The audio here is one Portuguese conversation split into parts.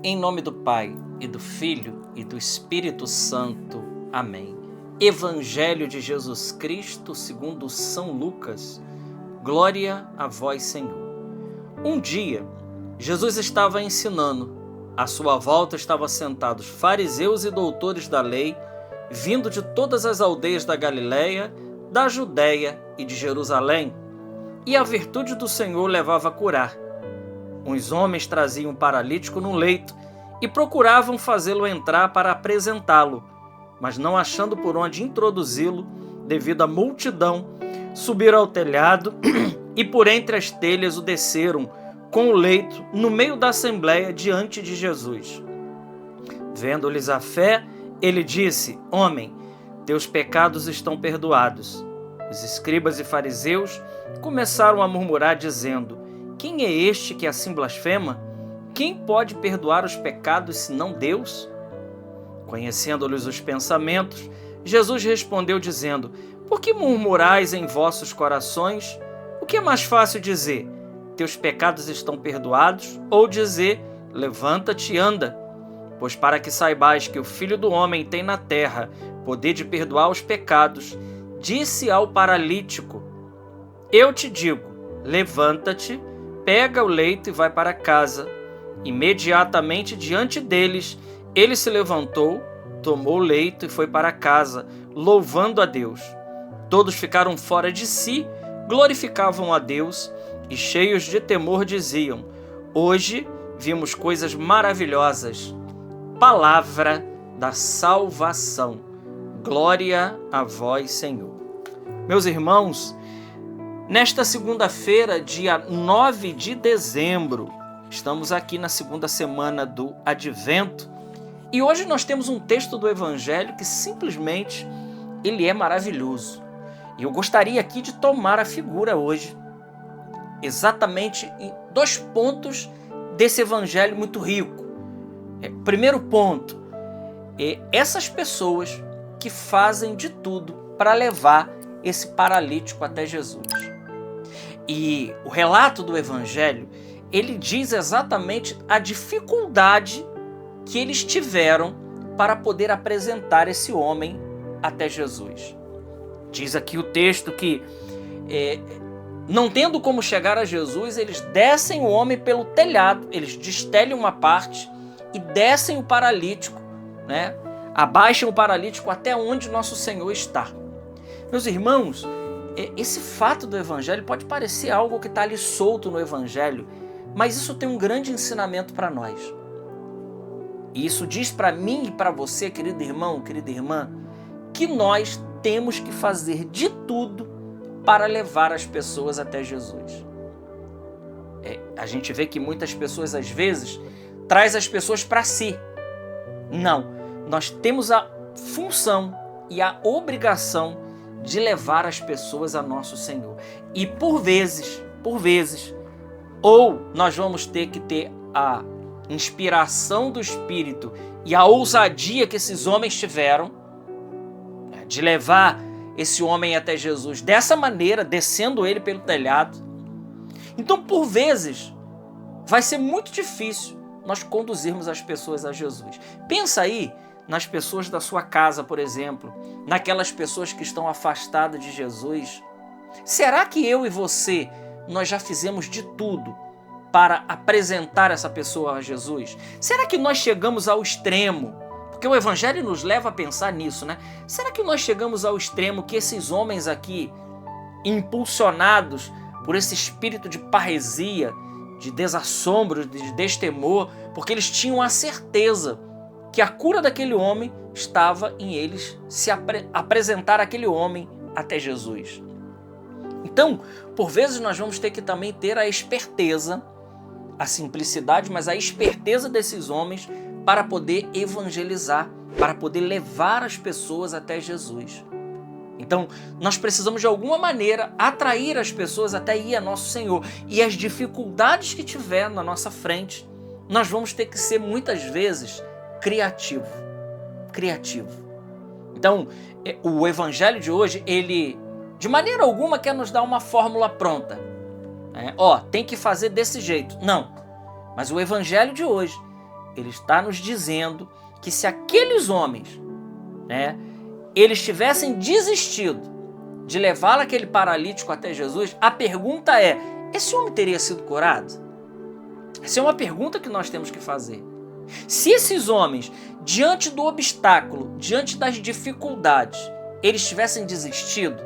Em nome do Pai, e do Filho, e do Espírito Santo. Amém. Evangelho de Jesus Cristo segundo São Lucas. Glória a vós, Senhor. Um dia, Jesus estava ensinando. À sua volta estavam sentados fariseus e doutores da lei, vindo de todas as aldeias da Galiléia, da Judéia e de Jerusalém. E a virtude do Senhor levava a curar. Uns homens traziam um paralítico no leito e procuravam fazê-lo entrar para apresentá-lo, mas não achando por onde introduzi-lo, devido à multidão, subiram ao telhado e por entre as telhas o desceram com o leito no meio da assembleia diante de Jesus. Vendo-lhes a fé, ele disse: Homem, teus pecados estão perdoados. Os escribas e fariseus começaram a murmurar, dizendo: Quem é este que assim blasfema? Quem pode perdoar os pecados senão Deus? Conhecendo-lhes os pensamentos, Jesus respondeu dizendo: Por que murmurais em vossos corações? O que é mais fácil dizer: Teus pecados estão perdoados? Ou dizer: Levanta-te e anda? Pois para que saibais que o Filho do Homem tem na terra poder de perdoar os pecados, disse ao paralítico: Eu te digo, levanta-te, pega o leito e vai para casa. Imediatamente diante deles, ele se levantou, tomou o leito e foi para casa, louvando a Deus. Todos ficaram fora de si, glorificavam a Deus e, cheios de temor, diziam: Hoje vimos coisas maravilhosas. Palavra da salvação. Glória a vós, Senhor. Meus irmãos, nesta segunda-feira, dia 9 de dezembro, estamos aqui na segunda semana do Advento e hoje nós temos um texto do Evangelho que simplesmente ele é maravilhoso. E eu gostaria aqui de tomar a figura hoje, exatamente em 2 pontos desse Evangelho muito rico. Primeiro ponto, essas pessoas que fazem de tudo para levar esse paralítico até Jesus. E o relato do Evangelho, ele diz exatamente a dificuldade que eles tiveram para poder apresentar esse homem até Jesus. Diz aqui o texto que, não tendo como chegar a Jesus, eles descem o homem pelo telhado, eles destelham uma parte e descem o paralítico, né? Abaixam o paralítico até onde nosso Senhor está. Meus irmãos, esse fato do Evangelho pode parecer algo que está ali solto no Evangelho, mas isso tem um grande ensinamento para nós. E isso diz para mim e para você, querido irmão, querida irmã, que nós temos que fazer de tudo para levar as pessoas até Jesus. A gente vê que muitas pessoas, às vezes, traz as pessoas para si. Não, nós temos a função e a obrigação de levar as pessoas a nosso Senhor. E por vezes, ou nós vamos ter que ter a inspiração do Espírito e a ousadia que esses homens tiveram de levar esse homem até Jesus dessa maneira, descendo ele pelo telhado. Então, por vezes, vai ser muito difícil nós conduzirmos as pessoas a Jesus. Pensa aí nas pessoas da sua casa, por exemplo, naquelas pessoas que estão afastadas de Jesus. Será que eu e você, nós já fizemos de tudo para apresentar essa pessoa a Jesus? Será que nós chegamos ao extremo? Porque o Evangelho nos leva a pensar nisso, né? Será que nós chegamos ao extremo que esses homens aqui, impulsionados por esse espírito de parresia, de desassombro, de destemor, porque eles tinham a certeza que a cura daquele homem estava em eles se apresentar aquele homem até Jesus? Então, por vezes nós vamos ter que também ter a esperteza, a simplicidade, mas a esperteza desses homens para poder evangelizar, para poder levar as pessoas até Jesus. Então, nós precisamos de alguma maneira atrair as pessoas até ir a nosso Senhor. E as dificuldades que tiver na nossa frente, nós vamos ter que ser muitas vezes criativo. Então, o Evangelho de hoje, ele de maneira alguma quer nos dar uma fórmula pronta. Tem que fazer desse jeito. Não. Mas o Evangelho de hoje, ele está nos dizendo que se aqueles homens, né, eles tivessem desistido de levar aquele paralítico até Jesus, a pergunta é: esse homem teria sido curado? Essa é uma pergunta que nós temos que fazer. Se esses homens, diante do obstáculo, diante das dificuldades, eles tivessem desistido,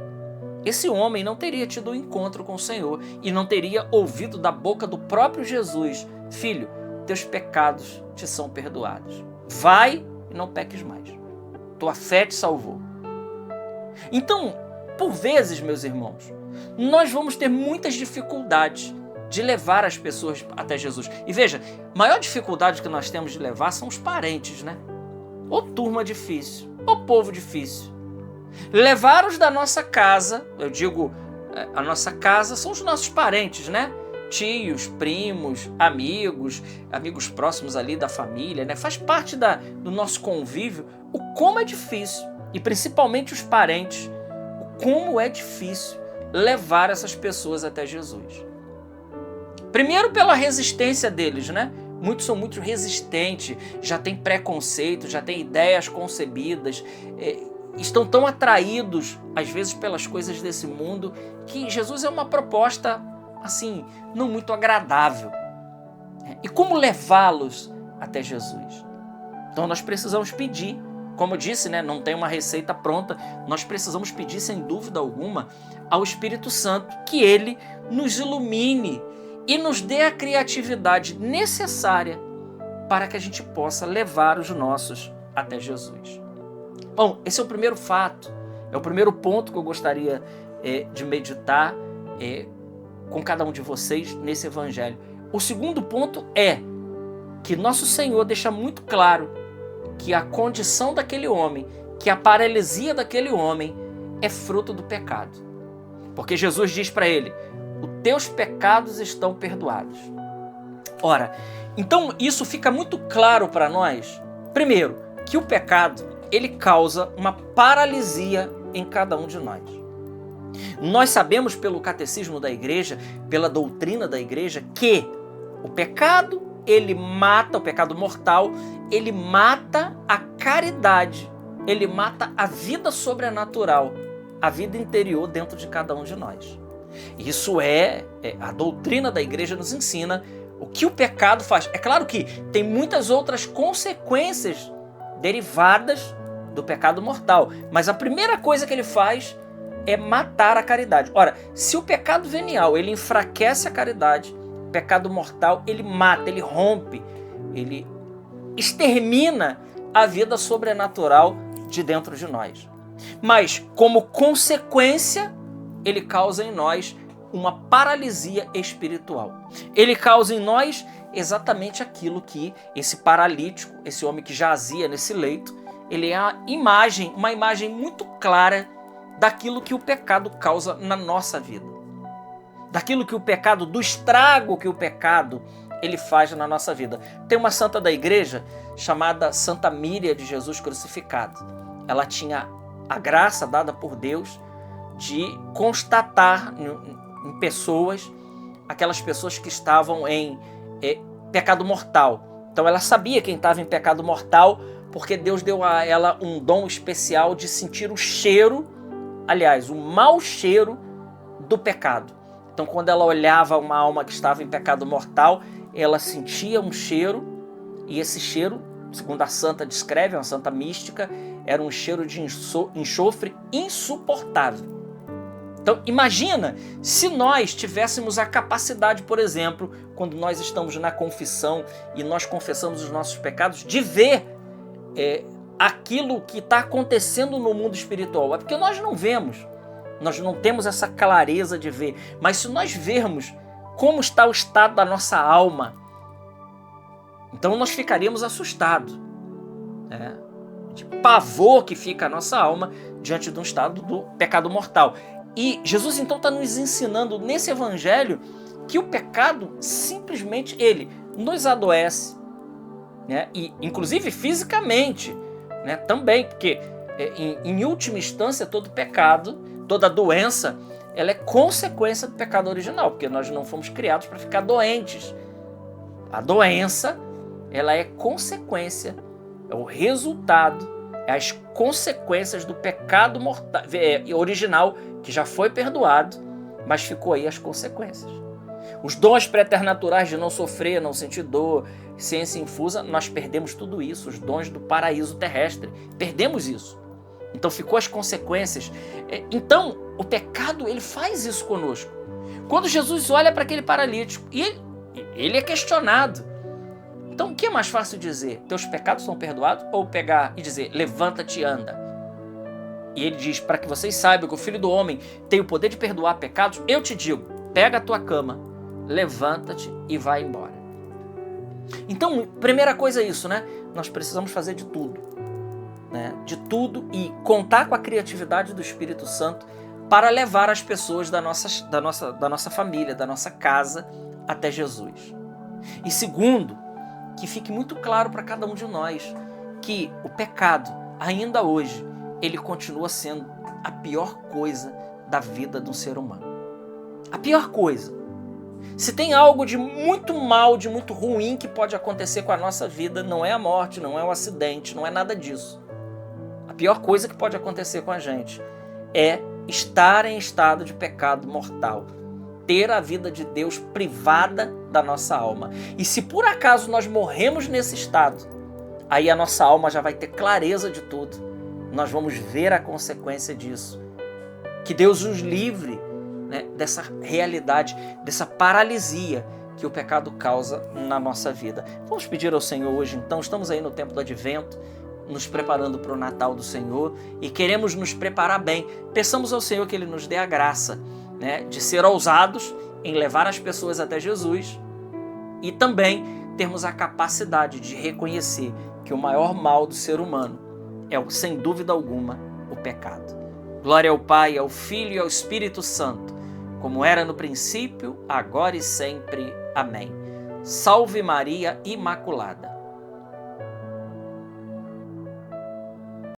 esse homem não teria tido um encontro com o Senhor e não teria ouvido da boca do próprio Jesus: filho, teus pecados te são perdoados. Vai e não peques mais. Tua fé te salvou. Então, por vezes, meus irmãos, nós vamos ter muitas dificuldades de levar as pessoas até Jesus. E veja, a maior dificuldade que nós temos de levar são os parentes, né? Ô turma difícil, ô povo difícil. Levar-os da nossa casa, eu digo, a nossa casa são os nossos parentes, né? Tios, primos, amigos próximos ali da família, né? Faz parte do nosso convívio. O como é difícil, e principalmente os parentes, o como é difícil levar essas pessoas até Jesus. Primeiro pela resistência deles, né? Muitos são muito resistentes, já têm preconceito, já têm ideias concebidas, estão tão atraídos, às vezes, pelas coisas desse mundo, que Jesus é uma proposta, assim, não muito agradável. E como levá-los até Jesus? Então nós precisamos pedir. Como eu disse, né, não tem uma receita pronta, nós precisamos pedir, sem dúvida alguma, ao Espírito Santo que ele nos ilumine e nos dê a criatividade necessária para que a gente possa levar os nossos até Jesus. Bom, esse é o primeiro fato, é o primeiro ponto que eu gostaria de meditar com cada um de vocês nesse evangelho. O segundo ponto é que nosso Senhor deixa muito claro que a condição daquele homem, que a paralisia daquele homem é fruto do pecado. Porque Jesus diz para ele: os teus pecados estão perdoados. Ora, então isso fica muito claro para nós, primeiro, que o pecado, ele causa uma paralisia em cada um de nós. Nós sabemos pelo catecismo da igreja, pela doutrina da igreja, que o pecado, ele mata, o pecado mortal, ele mata a caridade, ele mata a vida sobrenatural, a vida interior dentro de cada um de nós. Isso a doutrina da igreja nos ensina o que o pecado faz. É claro que tem muitas outras consequências derivadas do pecado mortal, mas a primeira coisa que ele faz é matar a caridade. Ora, se o pecado venial, ele enfraquece a caridade, o pecado mortal, ele mata, ele rompe, ele extermina a vida sobrenatural de dentro de nós. Mas, como consequência, ele causa em nós uma paralisia espiritual. Ele causa em nós exatamente aquilo que esse paralítico, esse homem que jazia nesse leito, ele é uma imagem muito clara daquilo que o pecado causa na nossa vida. Daquilo que o pecado, do estrago que o pecado ele faz na nossa vida. Tem uma santa da igreja chamada Santa Míria de Jesus Crucificado. Ela tinha a graça dada por Deus de constatar em pessoas, aquelas pessoas que estavam em pecado mortal. Então ela sabia quem estava em pecado mortal, porque Deus deu a ela um dom especial de sentir o cheiro, aliás, o mau cheiro do pecado. Então quando ela olhava uma alma que estava em pecado mortal, ela sentia um cheiro, e esse cheiro, segundo a santa descreve, uma santa mística, era um cheiro de enxofre insuportável. Então imagina se nós tivéssemos a capacidade, por exemplo, quando nós estamos na confissão e nós confessamos os nossos pecados, de ver aquilo que está acontecendo no mundo espiritual. É porque nós não vemos, nós não temos essa clareza de ver, mas se nós vermos como está o estado da nossa alma, então nós ficaríamos assustados, de pavor que fica a nossa alma diante de um estado do pecado mortal. E Jesus então está nos ensinando nesse evangelho que o pecado simplesmente ele nos adoece, e inclusive fisicamente, também, porque em última instância todo pecado, toda doença, ela é consequência do pecado original, porque nós não fomos criados para ficar doentes. A doença, ela é consequência, é o resultado, é as consequências do pecado mortal, original, que já foi perdoado, mas ficou aí as consequências. Os dons preternaturais de não sofrer, não sentir dor, ciência infusa, nós perdemos tudo isso, os dons do paraíso terrestre, perdemos isso. Então ficou as consequências. Então, o pecado, ele faz isso conosco. Quando Jesus olha para aquele paralítico, e ele é questionado. Então, o que é mais fácil dizer? Teus pecados são perdoados? Ou pegar e dizer, levanta-te e anda? E ele diz, para que vocês saibam que o Filho do Homem tem o poder de perdoar pecados, eu te digo, pega a tua cama, levanta-te e vai embora. Então, primeira coisa é isso, né? Nós precisamos fazer de tudo. De tudo e contar com a criatividade do Espírito Santo para levar as pessoas da nossa família, da nossa casa até Jesus. E segundo, que fique muito claro para cada um de nós que o pecado, ainda hoje, ele continua sendo a pior coisa da vida de um ser humano. A pior coisa. Se tem algo de muito mal, de muito ruim que pode acontecer com a nossa vida, não é a morte, não é o acidente, não é nada disso. A pior coisa que pode acontecer com a gente é estar em estado de pecado mortal, ter a vida de Deus privada da nossa alma. E se por acaso nós morremos nesse estado, aí a nossa alma já vai ter clareza de tudo. Nós vamos ver a consequência disso. Que Deus nos livre, dessa realidade, dessa paralisia que o pecado causa na nossa vida. Vamos pedir ao Senhor hoje, então, estamos aí no tempo do Advento, nos preparando para o Natal do Senhor e queremos nos preparar bem. Peçamos ao Senhor que Ele nos dê a graça, de ser ousados em levar as pessoas até Jesus e também termos a capacidade de reconhecer que o maior mal do ser humano é, sem dúvida alguma, o pecado. Glória ao Pai, ao Filho e ao Espírito Santo, como era no princípio, agora e sempre. Amém. Salve Maria Imaculada.